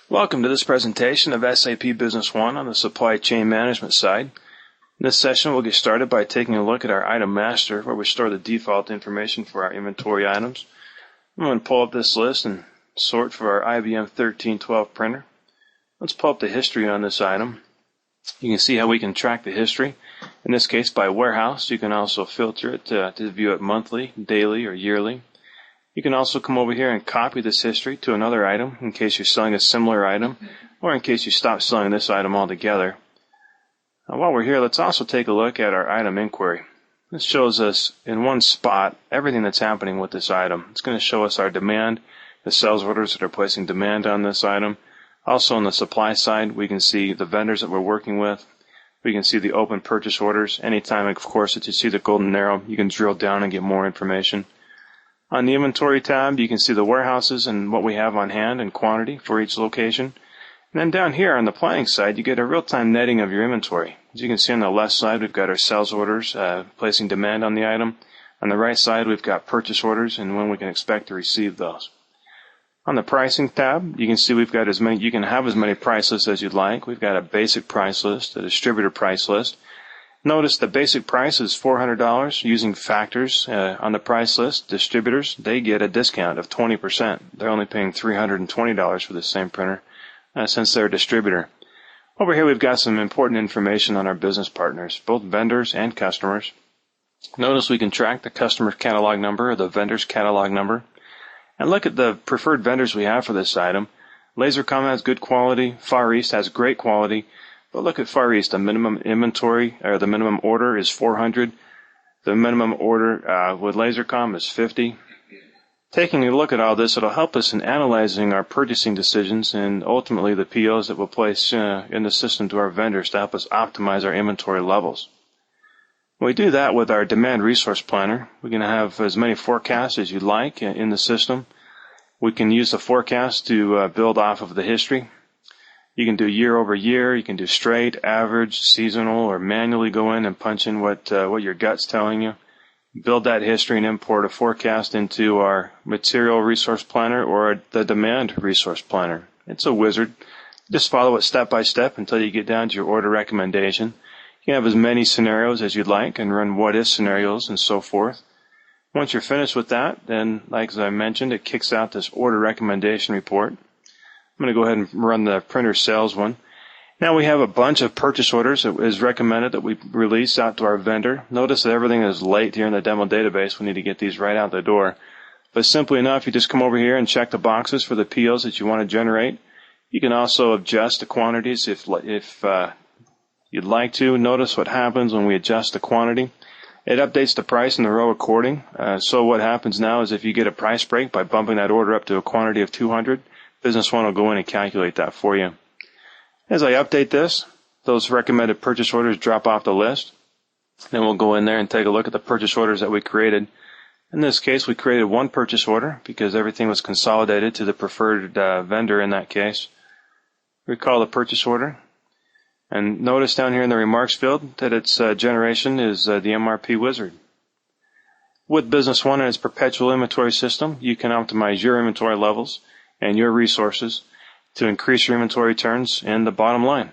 Welcome to this presentation of SAP Business One on the supply chain management side. In this session, we'll get started by taking a look at our item master, where we store the default information for our inventory items. I'm going to pull up this list and sort for our IBM 1312 printer. Let's pull up the history on this item. You can see how we can track the history. In this case, by warehouse. You can also filter it to view it monthly, daily, or yearly. You can also come over here and copy this history to another item in case you're selling a similar item or in case you stop selling this item altogether. Now, while we're here, let's also take a look at our item inquiry. This shows us in one spot everything that's happening with this item. It's going to show us our demand, the sales orders that are placing demand on this item. Also on the supply side, we can see the vendors that we're working with. We can see the open purchase orders. Anytime, of course, that you see the golden arrow, you can drill down and get more information. On the inventory tab, you can see the warehouses and what we have on hand and quantity for each location. And then down here on the planning side, you get a real-time netting of your inventory. As you can see on the left side, we've got our sales orders placing demand on the item. On the right side, we've got purchase orders and when we can expect to receive those. On the pricing tab, you can see we've got you can have as many price lists as you'd like. We've got a basic price list, a distributor price list. Notice the basic price is $400 using factors on the price list. Distributors, they get a discount of 20%. They're only paying $320 for the same printer since they're a distributor. Over here we've got some important information on our business partners, both vendors and customers. Notice we can track the customer's catalog number or the vendor's catalog number. And look at the preferred vendors we have for this item. Lasercom has good quality. Far East has great quality. But look at Far East. The minimum inventory or the minimum order is 400. The minimum order with Lasercom is 50. Taking a look at all this, it'll help us in analyzing our purchasing decisions and ultimately the POs that we'll place in the system to our vendors to help us optimize our inventory levels. When we do that with our demand resource planner, we can have as many forecasts as you'd like in the system. We can use the forecast to build off of the history. You can do year over year, you can do straight, average, seasonal, or manually go in and punch in what your gut's telling you. Build that history and import a forecast into our material resource planner or the demand resource planner. It's a wizard. Just follow it step by step until you get down to your order recommendation. You can have as many scenarios as you'd like and run what-if scenarios and so forth. Once you're finished with that, then, like as I mentioned, it kicks out this order recommendation report. I'm going to go ahead and run the printer sales one. Now we have a bunch of purchase orders. It is recommended that we release out to our vendor. Notice that everything is late here in the demo database. We need to get these right out the door. But simply enough, you just come over here and check the boxes for the POs that you want to generate. You can also adjust the quantities if you'd like to. Notice what happens when we adjust the quantity. It updates the price in the row according. So what happens now is if you get a price break by bumping that order up to a quantity of 200, Business One will go in and calculate that for you. As I update this, those recommended purchase orders drop off the list. Then we'll go in there and take a look at the purchase orders that we created. In this case, we created one purchase order because everything was consolidated to the preferred vendor in that case. Recall the purchase order. And notice down here in the remarks field that its generation is the MRP wizard. With Business One and its perpetual inventory system, you can optimize your inventory levels and your resources to increase your inventory turns and the bottom line.